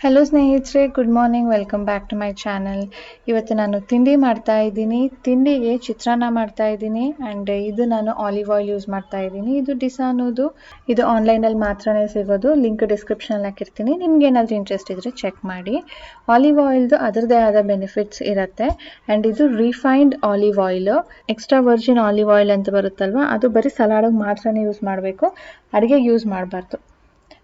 Hello ಸ್ನೇಹಿತರೆ, good morning. Welcome back to my channel. ಇವತ್ತು ನಾನು ತಿಂಡಿ ಮಾಡ್ತಾ ಇದ್ದೀನಿ. ತಿಂಡಿಗೆ ಚಿತ್ರಾನ್ನ ಮಾಡ್ತಾ ಇದ್ದೀನಿ ಆ್ಯಂಡ್ ಇದು ನಾನು ಆಲಿವ್ ಆಯಿಲ್ ಯೂಸ್ ಮಾಡ್ತಾ ಇದ್ದೀನಿ. ಇದು ಡಿಸಾನೋದು. ಇದು ಆನ್ಲೈನಲ್ಲಿ ಮಾತ್ರನೇ ಸಿಗೋದು. ಲಿಂಕ್ ಡಿಸ್ಕ್ರಿಪ್ಷನಲ್ಲಿ ಹಾಕಿರ್ತೀನಿ. ನಿಮ್ಗೆ ಏನಾದರೂ ಇಂಟ್ರೆಸ್ಟ್ ಇದ್ದರೆ ಚೆಕ್ ಮಾಡಿ. ಆಲಿವ್ ಆಯಿಲ್ದು ಅದರದೇ ಆದ ಬೆನಿಫಿಟ್ಸ್ ಇರುತ್ತೆ ಆ್ಯಂಡ್ ಇದು refined olive oil. Extra Virgin olive oil ಅಂತ ಬರುತ್ತಲ್ವ, ಅದು ಬರೀ ಸಲಾಡಿಗೆ ಮಾತ್ರನೇ ಯೂಸ್ ಮಾಡಬೇಕು, ಅಡುಗೆಗೆ ಯೂಸ್ ಮಾಡಬಾರ್ದು.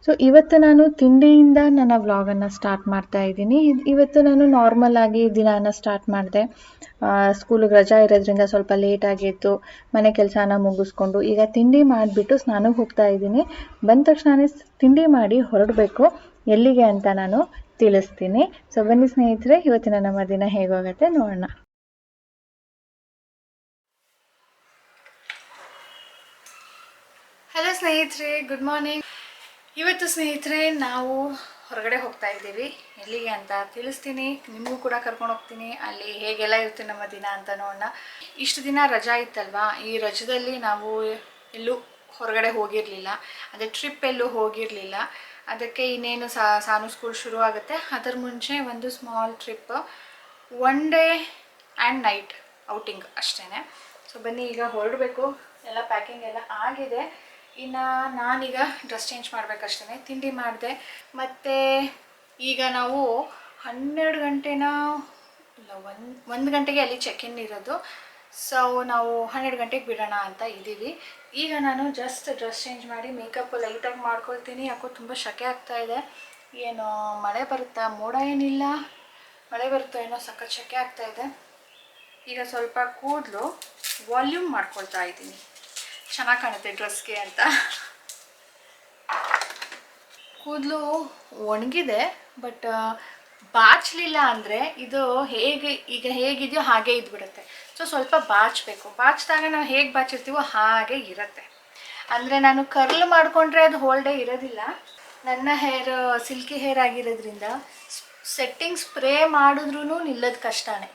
ಸೊ ಇವತ್ತು ನಾನು ತಿಂಡಿಯಿಂದ ನನ್ನ ವ್ಲಾಗನ್ನು ಸ್ಟಾರ್ಟ್ ಮಾಡ್ತಾ ಇದ್ದೀನಿ. ಇವತ್ತು ನಾನು ನಾರ್ಮಲ್ ಆಗಿ ದಿನಾನ ಸ್ಟಾರ್ಟ್ ಮಾಡಿದೆ. ಸ್ಕೂಲಿಗೆ ರಜಾ ಇರೋದ್ರಿಂದ ಸ್ವಲ್ಪ ಲೇಟ್ ಆಗಿತ್ತು. ಮನೆ ಕೆಲಸನ ಮುಗಿಸ್ಕೊಂಡು ಈಗ ತಿಂಡಿ ಮಾಡಿಬಿಟ್ಟು ಸ್ನಾನಕ್ಕೆ ಹೋಗ್ತಾ ಇದ್ದೀನಿ. ಬಂದ ತಕ್ಷಣ ತಿಂಡಿ ಮಾಡಿ ಹೊರಡಬೇಕು. ಎಲ್ಲಿಗೆ ಅಂತ ನಾನು ತಿಳಿಸ್ತೀನಿ. ಸೊ ಬನ್ನಿ ಸ್ನೇಹಿತರೆ, ಇವತ್ತಿನ ನಮ್ಮ ದಿನ ಹೇಗೋಗುತ್ತೆ ನೋಡೋಣ. ಹಲೋ ಸ್ನೇಹಿತರೆ, ಗುಡ್ ಮಾರ್ನಿಂಗ್. ಇವತ್ತು ಸ್ನೇಹಿತರೆ ನಾವು ಹೊರಗಡೆ ಹೋಗ್ತಾ ಇದ್ದೀವಿ. ಎಲ್ಲಿಗೆ ಅಂತ ತಿಳಿಸ್ತೀನಿ, ನಿಮಗೂ ಕೂಡ ಕರ್ಕೊಂಡು ಹೋಗ್ತೀನಿ. ಅಲ್ಲಿ ಹೇಗೆಲ್ಲ ಇರುತ್ತೆ ನಮ್ಮ ದಿನ ಅಂತ ನೋಡೋಣ. ಇಷ್ಟು ದಿನ ರಜಾ ಇತ್ತಲ್ವಾ, ಈ ರಜದಲ್ಲಿ ನಾವು ಎಲ್ಲೂ ಹೊರಗಡೆ ಹೋಗಿರಲಿಲ್ಲ. ಅದೇ ಟ್ರಿಪ್ ಎಲ್ಲೂ ಹೋಗಿರಲಿಲ್ಲ. ಅದಕ್ಕೆ ಇನ್ನೇನು ಸಾನು ಸ್ಕೂಲ್ ಶುರು ಆಗುತ್ತೆ, ಅದರ ಮುಂಚೆ ಒಂದು small trip, 1 day and night outing ಅಷ್ಟೇ. ಸೊ ಬನ್ನಿ, ಈಗ ಹೊರಡಬೇಕು. ಎಲ್ಲ ಪ್ಯಾಕಿಂಗ್ ಎಲ್ಲ ಆಗಿದೆ. ಇನ್ನು ನಾನೀಗ ಡ್ರೆಸ್ ಚೇಂಜ್ ಮಾಡಬೇಕಷ್ಟೇ. ತಿಂಡಿ ಮಾಡಿದೆ. ಮತ್ತು ಈಗ ನಾವು 12 ಗಂಟೆನ ಇಲ್ಲ 1 ಗಂಟೆಗೆ ಅಲ್ಲಿ ಚೆಕ್ ಇನ್ ಇರೋದು. ಸೊ ನಾವು 12 ಗಂಟೆಗೆ ಬಿಡೋಣ ಅಂತ ಇದ್ದೀವಿ. ಈಗ ನಾನು ಜಸ್ಟ್ ಡ್ರೆಸ್ ಚೇಂಜ್ ಮಾಡಿ ಮೇಕಪ್ ಲೈಟಾಗಿ ಮಾಡ್ಕೊಳ್ತೀನಿ. ಯಾಕೋ ತುಂಬ ಶೆಕೆ ಆಗ್ತಾಯಿದೆ. ಏನು ಮಳೆ ಬರುತ್ತಾ? ಮೋಡ ಏನಿಲ್ಲ, ಮಳೆ ಬರುತ್ತಾ ಏನೋ, ಸಖತ್ ಶೆಕೆ ಆಗ್ತಾಯಿದೆ. ಈಗ ಸ್ವಲ್ಪ ಕೂದಲು ವಾಲ್ಯೂಮ್ ಮಾಡ್ಕೊಳ್ತಾ ಇದ್ದೀನಿ, ಚೆನ್ನಾಗಿ ಕಾಣುತ್ತೆ ಡ್ರೆಸ್ಗೆ ಅಂತ. ಕೂದಲು ಒಣಗಿದೆ, ಬಟ್ ಬಾಚಲಿಲ್ಲ ಅಂದರೆ ಇದು ಹೇಗಿದೆಯೋ ಹಾಗೆ ಇದ್ಬಿಡುತ್ತೆ. ಸೊ ಸ್ವಲ್ಪ ಬಾಚಬೇಕು. ಬಾಚಿದಾಗ ನಾವು ಹೇಗೆ ಬಾಚಿರ್ತೀವೋ ಹಾಗೆ ಇರುತ್ತೆ. ಅಂದರೆ ನಾನು ಕರ್ಲ್ ಮಾಡಿಕೊಂಡ್ರೆ ಅದು ಹೋಲ್ ಡೇ ಇರೋದಿಲ್ಲ. ನನ್ನ ಹೇರ್ ಸಿಲ್ಕಿ ಹೇರ್ ಆಗಿರೋದ್ರಿಂದ ಸೆಟ್ಟಿಂಗ್ ಸ್ಪ್ರೇ ಮಾಡಿದ್ರೂ ನಿಲ್ಲೋದು ಕಷ್ಟನೇ.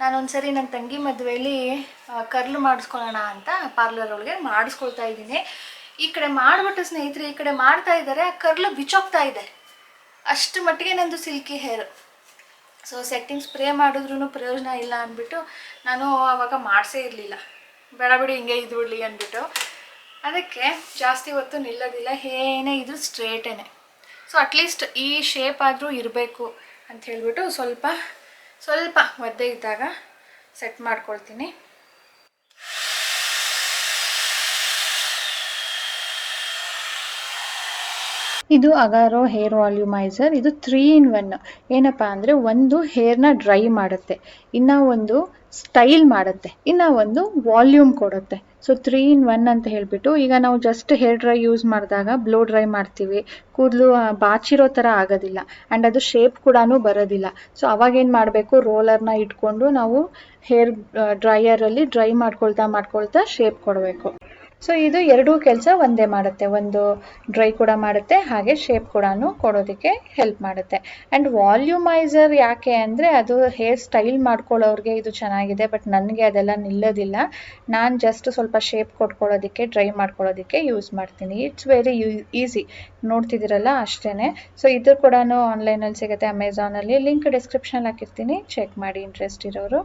ನಾನೊಂದ್ಸರಿ ನನ್ನ ತಂಗಿ ಮದುವೆಯಲ್ಲಿ ಕರ್ಲು ಮಾಡಿಸ್ಕೊಳ್ಳೋಣ ಅಂತ ಪಾರ್ಲರ್ ಒಳಗೆ ಮಾಡಿಸ್ಕೊಳ್ತಾ ಇದ್ದೀನಿ. ಈ ಕಡೆ ಮಾಡಿಬಿಟ್ಟು ಸ್ನೇಹಿತರೆ, ಈ ಕಡೆ ಮಾಡ್ತಾ ಇದ್ದಾರೆ, ಆ ಕರ್ಲು ಬಿಚ್ಚೋಗ್ತಾ ಇದೆ. ಅಷ್ಟು ಮಟ್ಟಿಗೆ ನಂದು silky hair. So setting spray ಮಾಡಿದ್ರೂ ಪ್ರಯೋಜನ ಇಲ್ಲ ಅಂದ್ಬಿಟ್ಟು ನಾನು ಆವಾಗ ಮಾಡಿಸೇ ಇರಲಿಲ್ಲ. ಬೇಡ ಬಿಡಿ, ಹಿಂಗೆ ಇದ್ಬಿಡ್ಲಿ ಅಂದ್ಬಿಟ್ಟು. ಅದಕ್ಕೆ ಜಾಸ್ತಿ ಹೊತ್ತು ನಿಲ್ಲೋದಿಲ್ಲ, ಏನೇ ಇದ್ರೂ ಸ್ಟ್ರೇಟೇನೆ. ಸೊ ಅಟ್ಲೀಸ್ಟ್ ಈ ಶೇಪ್ ಆದರೂ ಇರಬೇಕು ಅಂತ ಹೇಳಿಬಿಟ್ಟು ಸ್ವಲ್ಪ ಒದ್ದೆ ಇದ್ದಾಗ ಸೆಟ್ ಮಾಡ್ಕೊಳ್ತೀನಿ. ಇದು ಅಗಾರೋ ಹೇರ್ ವಾಲ್ಯೂಮೈಸರ್. ಇದು 3 in 1. ಏನಪ್ಪ ಅಂದರೆ, ಒಂದು ಹೇರ್ನ ಡ್ರೈ ಮಾಡುತ್ತೆ, ಇನ್ನು ಒಂದು ಸ್ಟೈಲ್ ಮಾಡುತ್ತೆ, ಇನ್ನು ಒಂದು ವಾಲ್ಯೂಮ್ ಕೊಡುತ್ತೆ. ಸೊ 3 in 1 ಅಂತ ಹೇಳಿಬಿಟ್ಟು, ಈಗ ನಾವು ಜಸ್ಟ್ ಹೇರ್ ಡ್ರೈ ಯೂಸ್ ಮಾಡಿದಾಗ ಬ್ಲೋ ಡ್ರೈ ಮಾಡ್ತೀವಿ, ಕೂದಲು ಬಾಚಿರೋ ಥರ ಆಗೋದಿಲ್ಲ ಆ್ಯಂಡ್ ಅದು ಶೇಪ್ ಕೂಡ ಬರೋದಿಲ್ಲ. ಸೊ ಅವಾಗೇನು ಮಾಡಬೇಕು, ರೋಲರ್ನ ಇಟ್ಕೊಂಡು ನಾವು ಹೇರ್ ಡ್ರೈಯರಲ್ಲಿ ಡ್ರೈ ಮಾಡ್ಕೊಳ್ತಾ ಶೇಪ್ ಕೊಡಬೇಕು. ಸೊ ಇದು ಎರಡೂ ಕೆಲಸ ಒಂದೇ ಮಾಡುತ್ತೆ. ಒಂದು ಡ್ರೈ ಕೂಡ ಮಾಡುತ್ತೆ, ಹಾಗೆ ಶೇಪ್ ಕೂಡ ಕೊಡೋದಕ್ಕೆ ಹೆಲ್ಪ್ ಮಾಡುತ್ತೆ. ಆ್ಯಂಡ್ ವಾಲ್ಯೂಮೈಸರ್ ಯಾಕೆ ಅಂದರೆ, ಅದು ಹೇರ್ ಸ್ಟೈಲ್ ಮಾಡ್ಕೊಳ್ಳೋರಿಗೆ ಇದು ಚೆನ್ನಾಗಿದೆ, ಬಟ್ ನನಗೆ ಅದೆಲ್ಲ ನಿಲ್ಲೋದಿಲ್ಲ. ನಾನು ಜಸ್ಟ್ ಸ್ವಲ್ಪ ಶೇಪ್ ಕೊಟ್ಕೊಳ್ಳೋದಕ್ಕೆ, ಡ್ರೈ ಮಾಡ್ಕೊಳ್ಳೋದಕ್ಕೆ ಯೂಸ್ ಮಾಡ್ತೀನಿ. ಇಟ್ಸ್ ವೆರಿ ಈಸಿ, ನೋಡ್ತಿದ್ದೀರಲ್ಲ ಅಷ್ಟೇ. ಸೊ ಇದು ಕೂಡ ಆನ್ಲೈನಲ್ಲಿ ಸಿಗುತ್ತೆ, ಅಮೆಝಾನಲ್ಲಿ. ಲಿಂಕ್ ಡಿಸ್ಕ್ರಿಪ್ಷನ್ ಹಾಕಿರ್ತೀನಿ, ಚೆಕ್ ಮಾಡಿ ಇಂಟ್ರೆಸ್ಟ್ ಇರೋರು.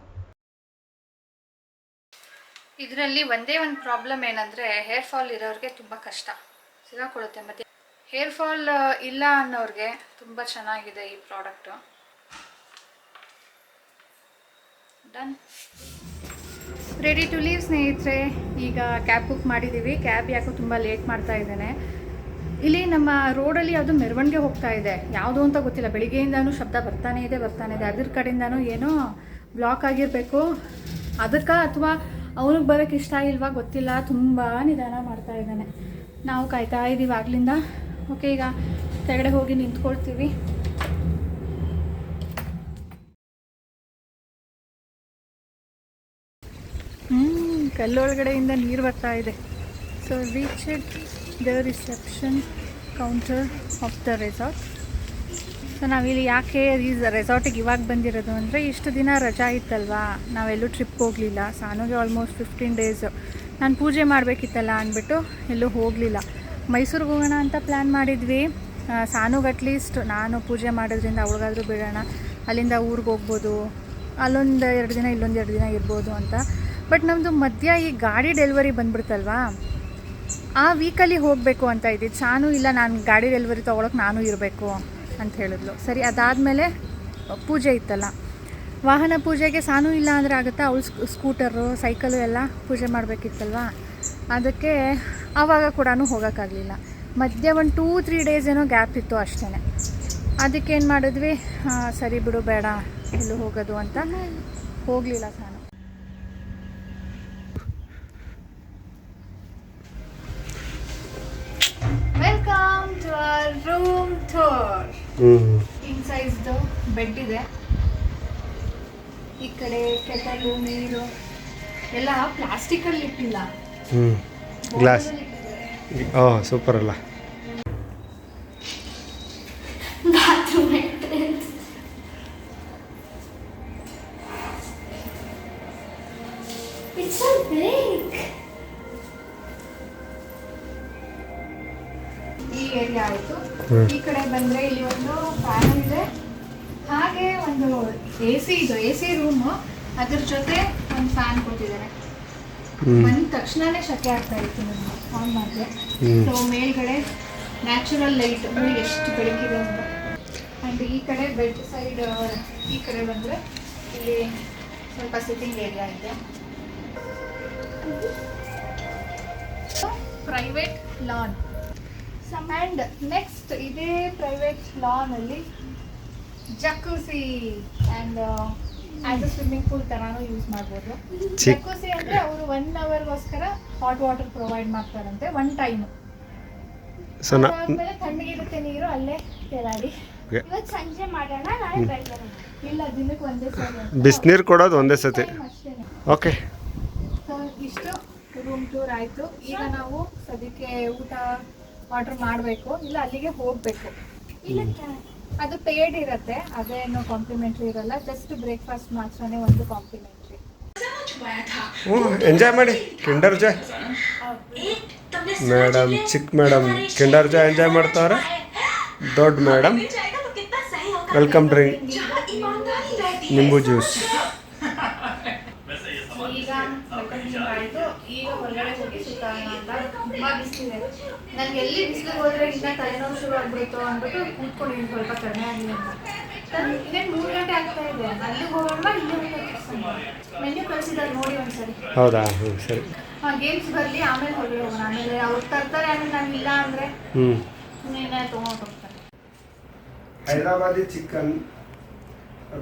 ಇದರಲ್ಲಿ ಒಂದೇ ಒಂದು ಪ್ರಾಬ್ಲಮ್ ಏನಂದರೆ, ಹೇರ್ ಫಾಲ್ ಇರೋರಿಗೆ ತುಂಬ ಕಷ್ಟ ಸಿಗಾಕೊಳ್ಳುತ್ತೆ. ಮತ್ತು ಹೇರ್ ಫಾಲ್ ಇಲ್ಲ ಅನ್ನೋರಿಗೆ ತುಂಬ ಚೆನ್ನಾಗಿದೆ ಈ product. Done, ready to leave ಸ್ನೇಹಿತರೆ. ಈಗ ಕ್ಯಾಬ್ ಬುಕ್ ಮಾಡಿದ್ದೀವಿ. ಕ್ಯಾಬ್ ಯಾಕೋ ತುಂಬ ಲೇಟ್ ಮಾಡ್ತಾ ಇದ್ದೇನೆ. ಇಲ್ಲಿ ನಮ್ಮ ರೋಡಲ್ಲಿ ಯಾವುದೋ ಮೆರವಣಿಗೆ ಹೋಗ್ತಾ ಇದೆ, ಯಾವುದೋ ಅಂತ ಗೊತ್ತಿಲ್ಲ. ಬೆಳಿಗ್ಗೆಯಿಂದನೂ ಶಬ್ದ ಬರ್ತಾನೆ ಇದೆ. ಅದ್ರ ಕಡೆಯಿಂದನೂ ಏನೋ ಬ್ಲಾಕ್ ಆಗಿರಬೇಕು. ಅದಕ್ಕೆ ಅಥವಾ ಅವನಿಗೆ ಬರೋಕ್ಕೆ ಇಷ್ಟ ಇಲ್ವಾ ಗೊತ್ತಿಲ್ಲ, ತುಂಬ ನಿಧಾನ ಮಾಡ್ತಾ ಇದ್ದಾನೆ. ನಾವು ಕಾಯ್ತಾ ಇದ್ದೀವಿ ಆಗ್ಲಿಂದ. ಓಕೆ, ಈಗ ಕೆಳಗಡೆ ಹೋಗಿ ನಿಂತ್ಕೊಳ್ತೀವಿ. ಕಲ್ಲೊಳಗಡೆಯಿಂದ ನೀರು ಬರ್ತಾ ಇದೆ. So reached the reception counter of the resort. So ನಾವಿಲ್ಲಿ ಯಾಕೆ ಈ ರೆಸಾರ್ಟಿಗೆ ಇವಾಗ ಬಂದಿರೋದು ಅಂದರೆ, ಇಷ್ಟು ದಿನ ರಜಾ ಇತ್ತಲ್ವಾ, ನಾವೆಲ್ಲೂ ಟ್ರಿಪ್ ಹೋಗಲಿಲ್ಲ. ಸಾನುಗೆ ಆಲ್ಮೋಸ್ಟ್ 15 days ನಾನು ಪೂಜೆ ಮಾಡಬೇಕಿತ್ತಲ್ಲ ಅಂದ್ಬಿಟ್ಟು ಎಲ್ಲೂ ಹೋಗಲಿಲ್ಲ. ಮೈಸೂರಿಗೆ ಹೋಗೋಣ ಅಂತ ಪ್ಲ್ಯಾನ್ ಮಾಡಿದ್ವಿ. ಸಾನುಗೆ ಅಟ್ಲೀಸ್ಟ್ ನಾನು ಪೂಜೆ ಮಾಡೋದ್ರಿಂದ ಅವಳಿಗಾದರೂ ಬಿಡೋಣ, ಅಲ್ಲಿಂದ ಊರಿಗೆ ಹೋಗ್ಬೋದು, ಅಲ್ಲೊಂದು 2 ದಿನ ಇಲ್ಲೊಂದು 2 ದಿನ ಇರ್ಬೋದು ಅಂತ. ಬಟ್ ನಮ್ಮದು ಮಧ್ಯ ಈ ಗಾಡಿ ಡೆಲಿವರಿ ಬಂದುಬಿಡ್ತಲ್ವಾ, ಆ ವೀಕಲ್ಲಿ ಹೋಗಬೇಕು ಅಂತ ಇದ್ದಿದ್ದು. ಸಾನು ಇಲ್ಲ, ನಾನು ಗಾಡಿ ಡೆಲಿವರಿ ತೊಗೊಳಕ್ಕೆ ನಾನು ಇರಬೇಕು ಅಂತ ಹೇಳಿದ್ಲು. ಸರಿ, ಅದಾದಮೇಲೆ ಪೂಜೆ ಇತ್ತಲ್ಲ, ವಾಹನ ಪೂಜೆಗೆ ಸಾನು ಇಲ್ಲ ಅಂದರೆ ಆಗುತ್ತಾ, ಅವಳು ಸ್ಕೂಟರು ಸೈಕಲು ಎಲ್ಲ ಪೂಜೆ ಮಾಡಬೇಕಿತ್ತಲ್ವ, ಅದಕ್ಕೆ ಆವಾಗ ಕೂಡ ಹೋಗೋಕ್ಕಾಗಲಿಲ್ಲ. ಮಧ್ಯೆ ಒಂದು 2-3 ಡೇಸ್ ಏನೋ ಗ್ಯಾಪ್ ಇತ್ತು ಅಷ್ಟೇ. ಅದಕ್ಕೇನು ಮಾಡಿದ್ವಿ, ಸರಿ ಬಿಡು ಬೇಡ ಎಲ್ಲೂ ಹೋಗೋದು ಅಂತ ಹೋಗಲಿಲ್ಲ Sanu. Welcome to our room tour. King ಸೈಜ್ದು ಬೆಡ್ ಇದೆ, ಈ ಕಡೆ ಕೆಟಲು, ನೀರು ಎಲ್ಲ ಪ್ಲಾಸ್ಟಿಕಲ್ಲಿ ಇಟ್ಟಿಲ್ಲ, ಗ್ಲಾಸ್. ಸೂಪರ್ ಅಲ್ಲ. Bathroom entrance, it's so big. ಈ ಏರಿಯಾ ಆಯಿತು. ಈ ಕಡೆ ಬಂದರೆ ಇಲ್ಲಿ ಒಂದು ಫ್ಯಾನ್ ಇದೆ, ಹಾಗೆ ಒಂದು AC ಇದು AC ರೂಮು, ಅದ್ರ ಜೊತೆ ಒಂದು ಫ್ಯಾನ್ ಕೊಟ್ಟಿದ್ದಾರೆ. ಬಂದ ತಕ್ಷಣನೇ ಶಕೆ ಆಗ್ತಾ ಇತ್ತು ನಮಗೆ ಆನ್ ಮಾಡಿದೆ. ಸೊ ಮೇಲ್ಗಡೆ ನ್ಯಾಚುರಲ್ ಲೈಟ್ ಎಷ್ಟು ಬೆಳಕಿದೆ ಅಂತ. ಆ್ಯಂಡ್ ಈ ಕಡೆ ಬೆಡ್ ಸೈಡ್ ಈ ಕಡೆ ಬಂದರೆ ಇಲ್ಲಿ ಸ್ವಲ್ಪ ಸಿಟ್ಟಿಂಗ್ ಏರಿಯಾ ಇದೆ. Private lawn. ಆ್ಯಂಡ್ ನೆಕ್ಸ್ಟ್ ಇದೇ ಪ್ರೈವೇಟ್ ಲಾನಲ್ಲಿ jacuzzi and as a swimming pool ಥರನೂ ಯೂಸ್ ಮಾಡ್ಬೋದು. ಜಕೂಸಿ ಅಂದರೆ ಅವರು 1 ಅವರ್ಗೋಸ್ಕರ ಹಾಟ್ ವಾಟರ್ ಪ್ರೊವೈಡ್ ಮಾಡ್ತಾರಂತೆ, 1 ಟೈಮ್. ಆಮೇಲೆ ತಣ್ಣಗಿರುತ್ತೆ ನೀರು, ಅಲ್ಲೇ ತೇಲಾಡಿ. ಇವತ್ತು ಸಂಜೆ ಮಾಡೋಣ, ನಾಳೆ ಬೆಳಗ್ಗೆ ಇಲ್ಲ, ದಿನಕ್ಕೆ ಒಂದೇ ಸಲ ಬಿಸಿನೀರು ಕೊಡೋದು ಒಂದೇ ಸತಿ ಅಷ್ಟೇ. ಓಕೆ. ಸೊ ಇಷ್ಟು ರೂಮ್ ಟೂರ್ ಆಯಿತು. ಈಗ ನಾವು ಸದ್ಯಕ್ಕೆ ಊಟ ಆರ್ಡರ್ ಮಾಡಬೇಕು, ಇಲ್ಲ ಅಲ್ಲಿಗೆ ಹೋಗಬೇಕು. ಅದು ಪೇಯ್ಡ್ ಇರುತ್ತೆ, ಅದೇನು ಕಾಂಪ್ಲಿಮೆಂಟ್ರಿ ಇರಲ್ಲ, ಜಸ್ಟ್ ಬ್ರೇಕ್ಫಾಸ್ಟ್ ಮಾತ್ರನೇ ಒಂದು ಕಾಂಪ್ಲಿಮೆಂಟ್ರಿ. ಎಂಜಾಯ್ ಮಾಡಿ ಕಿಂಡರ್ ಜಾಯ್. ಮೇಡಮ್, ಚಿಕ್ಕ ಮೇಡಮ್ ಕಿಂಡರ್ ಜಾಯ್ ಎಂಜಾಯ್ ಮಾಡ್ತಾವ್ರೆ. ದೊಡ್ಡ ಮೇಡಮ್ ವೆಲ್ಕಮ್ ಡ್ರಿಂಕ್ ನಿಂಬು ಜ್ಯೂಸ್. ಈಗ ಆಯಿತು, ಈಗ ಹೊರಗಡೆ ಹೋಗಿ ಸುತ್ತಾಡೋಣ ಅಂತ. ತುಂಬ ಬಿಸಿಲಿದೆ, ನನಗೆ ಎಲ್ಲಿ ಬಿಸಿಲಿಗೆ ಹೋದರೆ ಇನ್ನೂ ತಲೆನೋವು ಶುರು ಆಗ್ಬಿಡ್ತು ಅಂದ್ಬಿಟ್ಟು ಕೂತ್ಕೊಂಡಿದ್ದೀನಿ, ಸ್ವಲ್ಪ ಕಡಿಮೆ ಆಗಲಿ ಅಂತ. ಇನ್ನೇನು 3 ಗಂಟೆ ಆಗ್ತಾ ಇದೆ, ಅಲ್ಲಿಗೆ ಹೋಗೋಣ, ಇಲ್ಲಿ ಮೆನ್ಯೂ ಕಳಿಸಿದ್ದಾರೆ ನೋಡಿ ಒಂದ್ಸರಿ. ಹೌದಾ? ಸರಿ. ಗೇಮ್ಸ್ ಬರಲಿ, ಆಮೇಲೆ ಹೊರಗಡೆ ಹೋಗೋಣ. ಆಮೇಲೆ ಅವ್ರು ತರ್ತಾರೆ, ಆಮೇಲೆ ನಾನು ಇಲ್ಲ ಅಂದರೆ ನೀನೇ ತೊಗೊಂಡು ಹೋಗ್ತಾರೆ. Hyderabadi chicken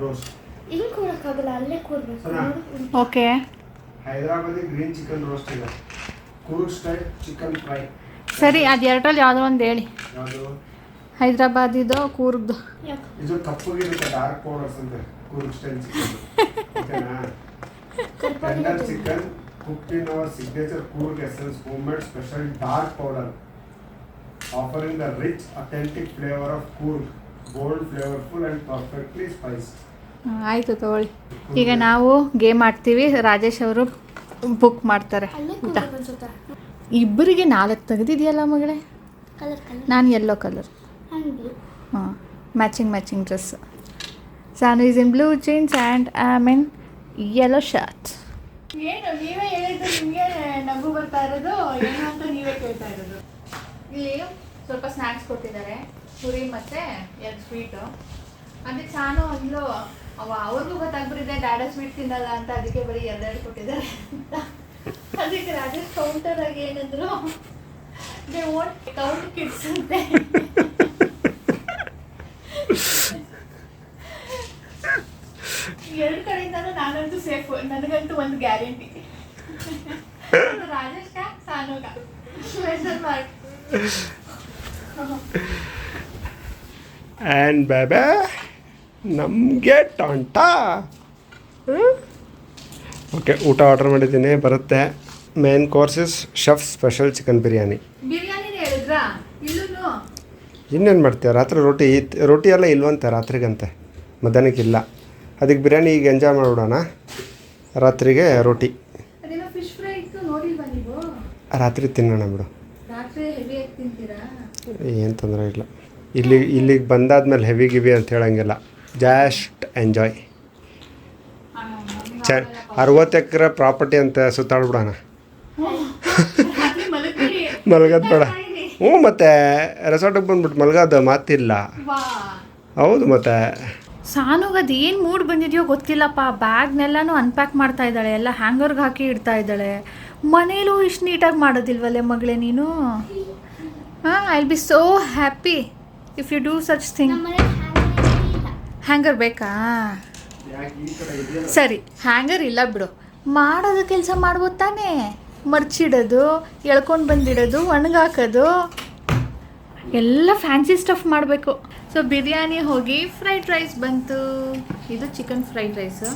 roast. ಇಲ್ಲಿ ಕೂರಕ್ಕಾಗಲ್ಲ, ಅಲ್ಲೇ ಕೂರ್ಬೇಕು. Okay. Hyderabadi green chicken roast ಇದೆ, ಕೂರ್ಗ್ ಸ್ಟೈಲ್ ಚಿಕನ್ ಫ್ರೈ. ಸರಿ, ಅದು ಎರಡರಲ್ಲಿ ಯಾವುದೋ ಒಂದು ಹೇಳಿ. ಯಾವುದು? ಹೈದರಾಬಾದಿದು, ಕೂರ್ಗ್ದು. ಇದು ಕಪ್ಪಗಿರುತ್ತೆ, ಡಾರ್ಕ್ ಪೌಡರ್ಸ್ ಅಂತ. ಕೂರ್ಗ್ ಸ್ಟೈಲ್ ಚಿಕನ್ ಓಕೆನಾ? Tender chicken cooked in our signature Coorg Essence homemade special dark powder, offering the rich, authentic flavor of Coorg, bold, flavorful and perfectly spiced. ಆಯಿತು ತಗೊಳ್ಳಿ. ಈಗ ನಾವು ಗೇಮ್ ಆಡ್ತೀವಿ, ರಾಜೇಶ್ ಅವರು ಬುಕ್ ಮಾಡ್ತಾರೆ ಊಟ. ಇಬ್ಬರಿಗೆ 4 ತೆಗೆದಿದೆಯಲ್ಲ ಮಗಳೇ. ನಾನು ಯೆಲ್ಲೋ ಕಲರ್, ಹಾಂ, matching dress. Sanu is in blue jeans and I am in yellow shirt. ಏನು ನೀವೇ ಹೇಳಿದ್ದು, ನಿಮಗೆ ನಗು ಬರ್ತಾ ಇರೋದು ಏನು ಅಂತ ನೀವೇ ಕೇಳ್ತಾ ಇರೋದು. ಇಲ್ಲಿ ಸ್ವಲ್ಪ ಸ್ನ್ಯಾಕ್ಸ್ ಕೊಟ್ಟಿದ್ದಾರೆ, ಪುರಿ ಮತ್ತು 2 ಸ್ವೀಟು. ಅದಕ್ಕೆ ಸಾನು ಅಂದ್ಲು, ಅವ್ರಿಗೂ ಗೊತ್ತಾಗ್ಬಿಟ್ಟಿದೆ ಡ್ಯಾಡ ಸ್ವೀಟ್ ತಿನ್ನಲ್ಲ ಅಂತ, ಅದಕ್ಕೆ ಬರೀ 2 ಕೊಟ್ಟಿದ್ದಾರೆ ಅಂತ. ಅದಕ್ಕೆ ರಾಜೇಶ್ ಕೌಂಟರ್ ಆಗಿ ಏನಂದ್ರು, ದೇ ವಾಂಟ್ ಕೌಂಟ್ ಕಿಡ್ಸ್ ಅಂತೆ. ಎರಡು ಕಡೆಯಿಂದನೂ ನಾನಂತೂ ಸೇಫ್, ನನಗಂತೂ ಒಂದು ಗ್ಯಾರಂಟಿ. ರಾಜೇಶ್ ಸಾನುಗ ಸ್ಪೆಷಲ್ ಮಾರ್ಕ್. ಆ್ಯಂಡ್ ಬೇಬೆ ನಮಗೆ ಟೊಂಟ. ಓಕೆ, ಊಟ ಆರ್ಡರ್ ಮಾಡಿದ್ದೀನಿ, ಬರುತ್ತೆ. Main course is chef special chicken biryani. ಬಿರಿಯಾನಿನೇ ಹೇಳಿದ್ರಾ? ಇಲ್ಲೂ ಇನ್ನೇನು ಮಾಡ್ತೀಯ? ರಾತ್ರಿ ರೋಟಿ ಎಲ್ಲ ಇಲ್ವಂತೆ ರಾತ್ರಿಗಂತೆ, ಮಧ್ಯಾಹ್ನಕ್ಕಿಲ್ಲ. ಅದಕ್ಕೆ ಬಿರಿಯಾನಿ ಈಗ ಎಂಜಾಯ್ ಮಾಡಿಬಿಡೋಣ, ರಾತ್ರಿಗೆ ರೋಟಿ. ಅದೇನೋ ಫಿಶ್ ಫ್ರೈ ಇತ್ತು, ನೋಡಿಲ್ವಾ ನೀವು? ರಾತ್ರಿ ತಿನ್ನೋಣ ಬಿಡು. ರಾತ್ರಿ ಹೆವಿಯಾಗಿ ತಿಂತೀರಾ? ಏನು ತೊಂದರೆ ಇಲ್ಲ. ಇಲ್ಲಿಗೆ ಬಂದಾದ್ಮೇಲೆ ಹೆವಿ ಗಿವಿ ಅಂತ ಹೇಳಂಗಿಲ್ಲ, ಜಸ್ಟ್ ಎಂಜಾಯ್. 60 ಎಕರೆ ಪ್ರಾಪರ್ಟಿ ಅಂತ ಸುತ್ತಾಡ್ಬಿಡೋಣ. ಮಲ್ಗೋದು ಬೇಡ. ಹ್ಞೂ ಮತ್ತೆ ರೆಸಾರ್ಟಿಗೆ ಬಂದ್ಬಿಟ್ಟು ಮಲ್ಗೋದು ಮಾತಿಲ್ಲ. ಹೌದು ಮತ್ತೆ. ಸಾನುಗೆ ಅದು ಏನು ಮೂಡ್ ಬಂದಿದೆಯೋ ಗೊತ್ತಿಲ್ಲಪ್ಪ. ಬ್ಯಾಗ್ನೆಲ್ಲನೂ ಅನ್ಪ್ಯಾಕ್ ಮಾಡ್ತಾ ಇದ್ದಾಳೆ, ಎಲ್ಲ ಹ್ಯಾಂಗರ್ಗೆ ಹಾಕಿ ಇಡ್ತಾ ಇದ್ದಾಳೆ. ಮನೇಲೂ ಇಷ್ಟು ನೀಟಾಗಿ ಮಾಡೋದಿಲ್ವಲ್ಲೇ ಮಗಳೇ ನೀನು? ಹಾಂ, I will be so happy if you do such thing. Hanger ಬೇಕಾ? ಸರಿ, ಹ್ಯಾಂಗರ್ ಇಲ್ಲ ಬಿಡು, ಮಾಡೋದು ಕೆಲಸ ಮಾಡ್ಬೋದು ತಾನೇ. ಮರ್ಚಿಡೋದು, ಎಳ್ಕೊಂಡು ಬಂದಿಡೋದು, ಒಣಗಾಕೋದು ಎಲ್ಲ ಫ್ಯಾನ್ಸಿ ಸ್ಟಫ್ ಮಾಡಬೇಕು. ಸೊ ಬಿರಿಯಾನಿ ಹೋಗಿ ಫ್ರೈಡ್ ರೈಸ್ ಬಂತು. ಇದು ಚಿಕನ್ ಫ್ರೈಡ್ ರೈಸು,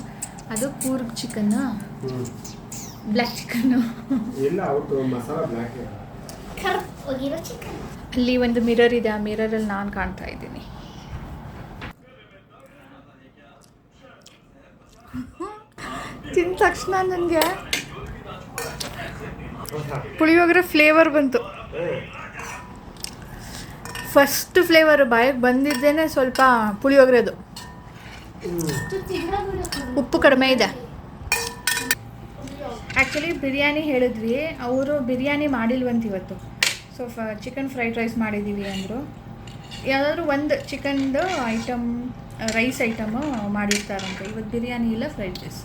ಅದು ಕೂರ್ಗ್ ಚಿಕನ್ನು, ಬ್ಲ್ಯಾಕ್ ಚಿಕನ್ನು. ಅಲ್ಲಿ ಒಂದು ಮಿರರ್ ಇದೆ, ಆ ಮಿರರಲ್ಲಿ ನಾನು ಕಾಣ್ತಾ ಇದ್ದೀನಿ. ತಿಂದ ತಕ್ಷಣ ನನಗೆ ಪುಳಿಯೋಗರೆ ಫ್ಲೇವರ್ ಬಂತು. ಫಸ್ಟ್ ಫ್ಲೇವರು ಬಾಯಿಗೆ ಬಂದಿದ್ದೇನೆ ಸ್ವಲ್ಪ ಪುಳಿಯೋಗರೆದು. ಉಪ್ಪು ಕಡಿಮೆ ಇದೆ. ಆ್ಯಕ್ಚುಲಿ ಬಿರಿಯಾನಿ ಹೇಳಿದ್ವಿ, ಅವರು ಬಿರಿಯಾನಿ ಮಾಡಿಲ್ವಂತ ಇವತ್ತು. ಸೊ ಚಿಕನ್ ಫ್ರೈಡ್ ರೈಸ್ ಮಾಡಿದ್ದೀವಿ ಅಂದರು. ಯಾವುದಾದ್ರೂ ಒಂದು ಚಿಕನ್ದು ಐಟಮ್, ರೈಸ್ ಐಟಮು ಮಾಡಿರ್ತಾರಂತೆ. ಇವತ್ತು ಬಿರಿಯಾನಿ ಇಲ್ಲ, ಫ್ರೈಡ್ ರೈಸ್.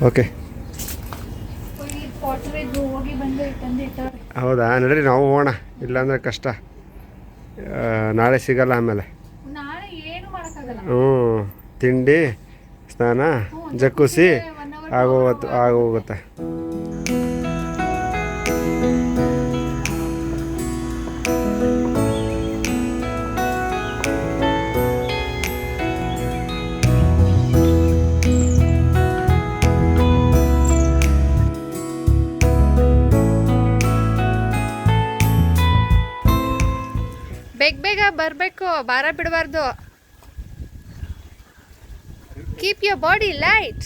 ಓಕೆ, ಹೋಗಿ ಬಂದು ತಂದಿಟ್ಟಾರೆ. ಹೌದಾ? ನಡ್ರಿ ನಾವು ಹೋಗೋಣ, ಇಲ್ಲಾಂದರೆ ಕಷ್ಟ, ನಾಳೆ ಸಿಗಲ್ಲ ಆಮೇಲೆ. ನಾಳೆ ಏನು ಮಾಡೋಕ್ಕಾಗಲ್ಲ. ಹ್ಞೂ, ತಿಂಡಿ, ಸ್ನಾನ, ಜಕ್ಕುಸಿ ಆಗೋಗುತ್ತೆ. ಬೇಗ ಬರಬೇಕು, ಭಾರ ಬಿಡಬಾರ್ದು. Keep your body light.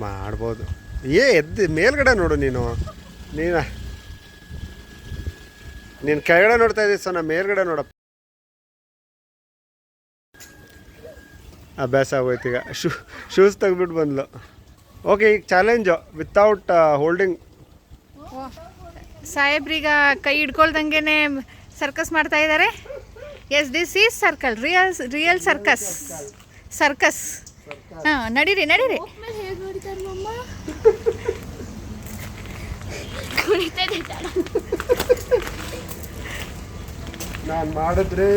ಮಾಡ್ಬೋದು. ಎದ್ದು ಮೇಲ್ಗಡೆ ನೋಡು ನೀನು ಕೆಳಗಡೆ ನೋಡ್ತಾ ಇದ್ದೀವಿ. ಸೊ ನಾ ಮೇಲ್ಗಡೆ ನೋಡಪ್ಪ. ಅಭ್ಯಾಸ ಆಗೋಯ್ತು ಈಗ. ಶೂಸ್ ತೆಗ್ದ್ಬಿಟ್ಟು ಬಂದ್ಲು. ಓಕೆ, ಈಗ ಚಾಲೆಂಜು ವಿತೌಟ್ ಹೋಲ್ಡಿಂಗ್. ಸಾಹೇಬ್ರೀಗ ಕೈ ಹಿಡ್ಕೊಳ್ದಂಗೆ ಸರ್ಕಸ್ ಮಾಡ್ತಾ ಇದ್ದಾರೆ. Yes, this is circle, real circus. ಹಾಂ, ನಡೀರಿ. ನಾನು ಮಾಡಿದ್ರೆ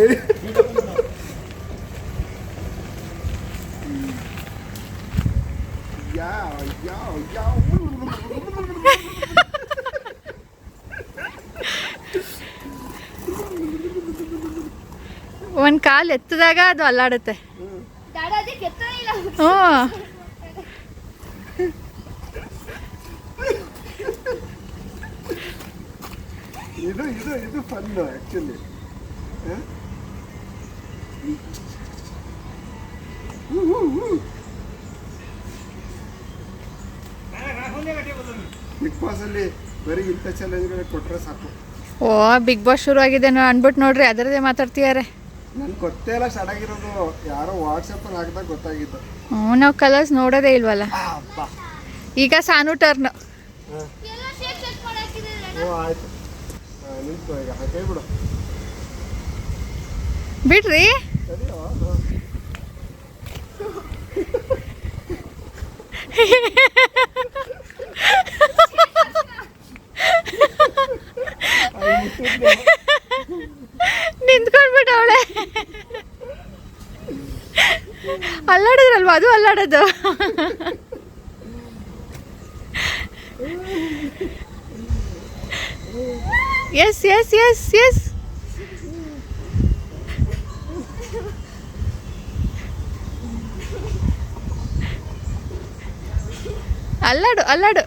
ಒಂದು ಕಾಲು ಎತ್ತಿದಾಗ ಅದು ಅಲ್ಲಾಡುತ್ತೆ. ಹ್ಞೂ, ಇದು ಫನ್ ಆ್ಯಕ್ಚುಲಿ. ಬಿಗ್ ಬಾಸ್ ಅಲ್ಲಿ ಬರೀ ಇಂಥ ಚಾಲೆಂಜ್ಗಳು ಕೊಟ್ಟರೆ ಸಾಕು. ಓ, ಬಿಗ್ ಬಾಸ್ ಶುರು ಆಗಿದೆ ಅನ್ಬಿಟ್ಟು ನೋಡ್ರಿ, ಅದರದೇ ಮಾತಾಡ್ತಿದ್ದಾರೆ. ನನ್ಗೆ ಗೊತ್ತೇ ಇಲ್ಲ ಸ್ಟಾರ್ಟ್ ಆಗಿರೋದು, ಯಾರೋ ವಾಟ್ಸಪ್ಪಲ್ಲಿ ಹಾಕಿದಾಗ ಗೊತ್ತಾಗಿತ್ತು. ಹ್ಞೂ, ನಾವು ಕಲರ್ಸ್ ನೋಡೋದೇ ಇಲ್ವಲ್ಲ. ಈಗ ಸಾನು ಟರ್ನ್. ಓ ಆಯ್ತು, ನಿಂತು ಈಗ ಕೈ ಬಿಡು. ಬಿಡ್ರಿ. ಸರಿಯೋ? ನಿಂತ್ಕೊಂಡ್ಬಿಟ್ಟು ಅವಳೆ ಅಲ್ಲಾಡಿದ್ರಲ್ವ, ಅದು ಅಲ್ಲಾಡೋದು. Yes yes yes yes. ಅಲ್ಲಾಡು ಅಲ್ಲಾಡು,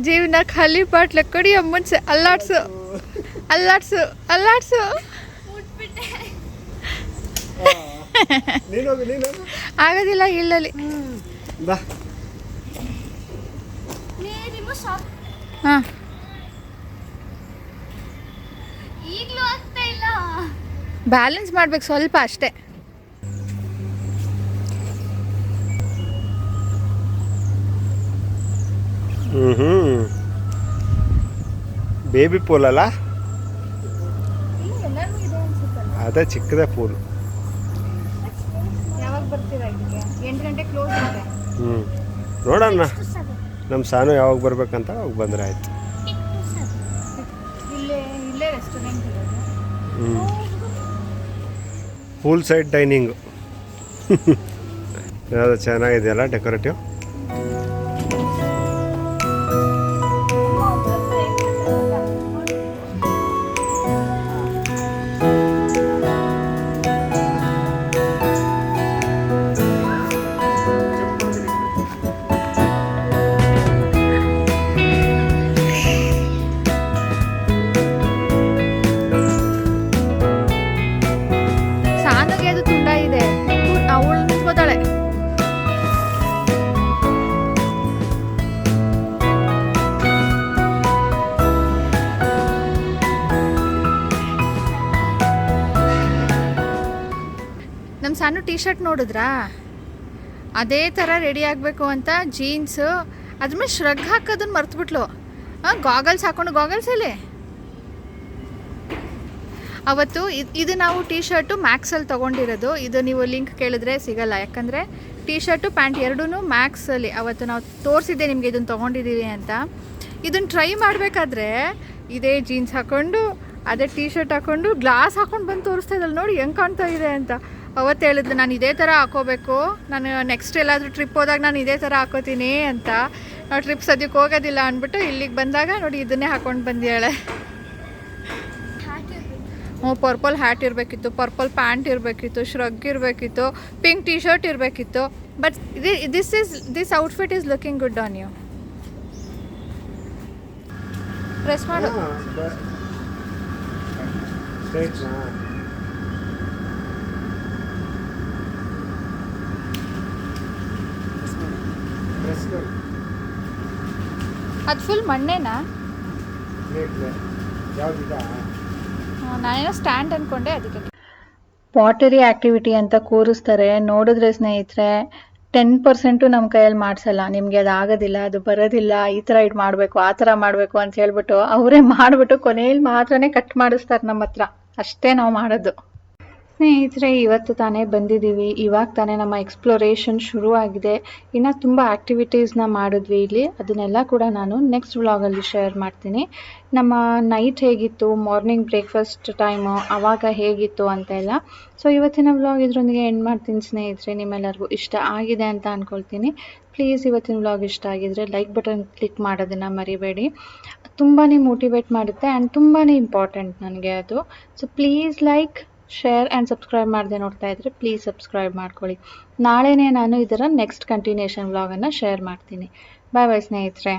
ಜೀವನ ಖಾಲಿ ಪಾಟ್ಲೆ ಕಡಿಯೋ ಮುಂಚೆ ಅಲ್ಲಾಡ್ಸು ಅಲ್ಲಾಡ್ಸು ಅಲ್ಲಾಡ್ಸು. ನೀನೋಗು ಆಗೋದಿಲ್ಲ ಇಲ್ಲಲ್ಲಿ. ಬಾ. ಹಾಂ ಈಗಲೂ ಆಗ್ತಾ ಇಲ್ಲ. ಬ್ಯಾಲೆನ್ಸ್ ಮಾಡ್ಬೇಕು ಸ್ವಲ್ಪ ಅಷ್ಟೇ. ಬೇಬಿ ಪೂಲ್ ಅಲ್ಲ, ಅದೇ ಚಿಕ್ಕದೇ ಪೂಲ್. ಯಾವಾಗ ಬರ್ತೀರಾ ಇದಕ್ಕೆ? 8 ಗಂಟೆ ಕ್ಲೋಸ್ ಇದೆ. ನೋಡೋಣ ನಮ್ಮ ಸಾನು ಯಾವಾಗ ಬರ್ಬೇಕಂತ ಅವಾಗ ಬಂದರೆ ಆಯ್ತು. ಇಲ್ಲೇ ರೆಸ್ಟೋರೆಂಟ್ ಇರೋದು. Pool side dining. ಯಾವುದು ಚೆನ್ನಾಗಿದೆಯಲ್ಲ ಡೆಕೋರೇಟಿವ್. ಸಾನುಗೆ ಅದು ತುಂಡ ಇದೆ, ಅವಳು ನಿಂತ್ಕೋತಾಳೆ. ನಮ್ಮ ಸಾನು ಟೀ ಶರ್ಟ್ ನೋಡಿದ್ರಾ? ಅದೇ ಥರ ರೆಡಿ ಆಗಬೇಕು ಅಂತ ಜೀನ್ಸು ಅದ್ರ ಮೇಲೆ ಶ್ರಗ್ ಹಾಕೋದನ್ನ ಮರ್ತುಬಿಟ್ಲು. ಗಾಗಲ್ಸ್ ಹಾಕೊಂಡು, ಗಾಗಲ್ಸ್ ಇಲ್ಲಿ ಅವತ್ತು ಇದು ನಾವು ಟೀ ಶರ್ಟು ಮ್ಯಾಕ್ಸಲ್ಲಿ ತೊಗೊಂಡಿರೋದು. ಇದು ನೀವು ಲಿಂಕ್ ಕೇಳಿದ್ರೆ ಸಿಗಲ್ಲ, ಯಾಕಂದರೆ ಟೀ ಶರ್ಟು ಪ್ಯಾಂಟ್ ಎರಡೂ ಮ್ಯಾಕ್ಸಲ್ಲಿ ಅವತ್ತು ನಾವು ತೋರಿಸಿದ್ದೆ ನಿಮಗೆ ಇದನ್ನು ತೊಗೊಂಡಿದ್ದೀವಿ ಅಂತ. ಇದನ್ನು ಟ್ರೈ ಮಾಡಬೇಕಾದ್ರೆ ಇದೇ ಜೀನ್ಸ್ ಹಾಕ್ಕೊಂಡು ಅದೇ ಟೀ ಶರ್ಟ್ ಹಾಕ್ಕೊಂಡು ಗ್ಲಾಸ್ ಹಾಕ್ಕೊಂಡು ಬಂದು ತೋರಿಸ್ತಾ ಇದ್ದಲ್ಲ, ನೋಡಿ ಹೆಂಗೆ ಕಾಣ್ತಾ ಇದೆ ಅಂತ. ಅವತ್ತು ಹೇಳಿದ್ಲು ನಾನು ಇದೇ ಥರ ಹಾಕೋಬೇಕು, ನಾನು ನೆಕ್ಸ್ಟ್ ಎಲ್ಲಾದರೂ ಟ್ರಿಪ್ ಹೋದಾಗ ನಾನು ಇದೇ ಥರ ಹಾಕೋತೀನಿ ಅಂತ. ನಾವು ಟ್ರಿಪ್ ಸದ್ಯಕ್ಕೆ ಹೋಗೋದಿಲ್ಲ ಅಂದ್ಬಿಟ್ಟು ಇಲ್ಲಿಗೆ ಬಂದಾಗ ನೋಡಿ ಇದನ್ನೇ ಹಾಕ್ಕೊಂಡು ಬಂದಿಯಾಳೆ. ಪರ್ಪಲ್ ಹ್ಯಾಟ್ ಇರಬೇಕಿತ್ತು, ಪರ್ಪಲ್ ಪ್ಯಾಂಟ್ ಇರಬೇಕಿತ್ತು, ಶ್ರಗ್ ಇರಬೇಕಿತ್ತು, ಪಿಂಕ್ ಟೀ ಶರ್ಟ್ ಇರಬೇಕಿತ್ತು. But this outfit is looking good on you. Press ಮಾಡು. ಅದು ಫುಲ್ ಮಣ್ಣೇನಾ? ನಾನೇನೋ ಸ್ಟ್ಯಾಂಡ್ ಅಂದ್ಕೊಂಡೆ ಅದಕ್ಕೆ. ಪಾಟರಿ ಆ್ಯಕ್ಟಿವಿಟಿ ಅಂತ ಕೂರಿಸ್ತಾರೆ. ನೋಡಿದ್ರೆ ಸ್ನೇಹಿತರೆ 10% ನಮ್ಮ ಕೈಯಲ್ಲಿ ಮಾಡಿಸಲ್ಲ. ನಿಮಗೆ ಅದು ಆಗೋದಿಲ್ಲ, ಅದು ಬರೋದಿಲ್ಲ, ಈ ಥರ ಇದು ಮಾಡಬೇಕು, ಆ ಥರ ಮಾಡಬೇಕು ಅಂತ ಹೇಳ್ಬಿಟ್ಟು ಅವರೇ ಮಾಡಿಬಿಟ್ಟು ಕೊನೆಯಲ್ಲಿ ಮಾತ್ರನೇ ಕಟ್ ಮಾಡಿಸ್ತಾರೆ ನಮ್ಮ ಹತ್ರ. ಅಷ್ಟೇ ನಾವು ಮಾಡೋದು. ಸ್ನೇಹಿತರೆ, ಇವತ್ತು ತಾನೇ ಬಂದಿದ್ದೀವಿ. ಇವಾಗ ತಾನೇ ನಮ್ಮ ಎಕ್ಸ್ಪ್ಲೋರೇಷನ್ ಶುರು ಆಗಿದೆ. ಇನ್ನು ತುಂಬ ಆ್ಯಕ್ಟಿವಿಟೀಸ್ನ ಮಾಡಿದ್ವಿ ಇಲ್ಲಿ. ಅದನ್ನೆಲ್ಲ ಕೂಡ ನಾನು ನೆಕ್ಸ್ಟ್ ವ್ಲಾಗಲ್ಲಿ ಶೇರ್ ಮಾಡ್ತೀನಿ. ನಮ್ಮ ನೈಟ್ ಹೇಗಿತ್ತು, ಮಾರ್ನಿಂಗ್ ಬ್ರೇಕ್ಫಾಸ್ಟ್ ಟೈಮು ಆವಾಗ ಹೇಗಿತ್ತು ಅಂತ ಎಲ್ಲ. ಸೊ ಇವತ್ತಿನ ವ್ಲಾಗ್ ಇದರೊಂದಿಗೆ ಎಂಡ್ ಮಾಡ್ತೀನಿ ಸ್ನೇಹಿತರೆ. ನಿಮ್ಮೆಲ್ಲರಿಗೂ ಇಷ್ಟ ಆಗಿದೆ ಅಂತ ಅಂದ್ಕೊಳ್ತೀನಿ. ಪ್ಲೀಸ್ ಇವತ್ತಿನ ವ್ಲಾಗ್ ಇಷ್ಟ ಆಗಿದ್ರೆ ಲೈಕ್ ಬಟನ್ ಕ್ಲಿಕ್ ಮಾಡೋದನ್ನು ಮರಿಬೇಡಿ. ತುಂಬಾ ಮೋಟಿವೇಟ್ ಮಾಡುತ್ತೆ ಆ್ಯಂಡ್ ತುಂಬಾ ಇಂಪಾರ್ಟೆಂಟ್ ನನಗೆ ಅದು. So please like, share and subscribe ಮಾಡದೆ ನೋಡ್ತಾ ಇದ್ರೆ ಪ್ಲೀಸ್ ಸಬ್ಸ್ಕ್ರೈಬ್ ಮಾಡ್ಕೊಳ್ಳಿ. ನಾಳೆನೇ ನಾನು ಇದರ ನೆಕ್ಸ್ಟ್ ಕಂಟಿನ್ಯೂಷನ್ ವ್ಲಾಗನ್ನು ಶೇರ್ ಮಾಡ್ತೀನಿ. ಬಾಯ್ ಬಾಯ್ ಸ್ನೇಹಿತರೆ.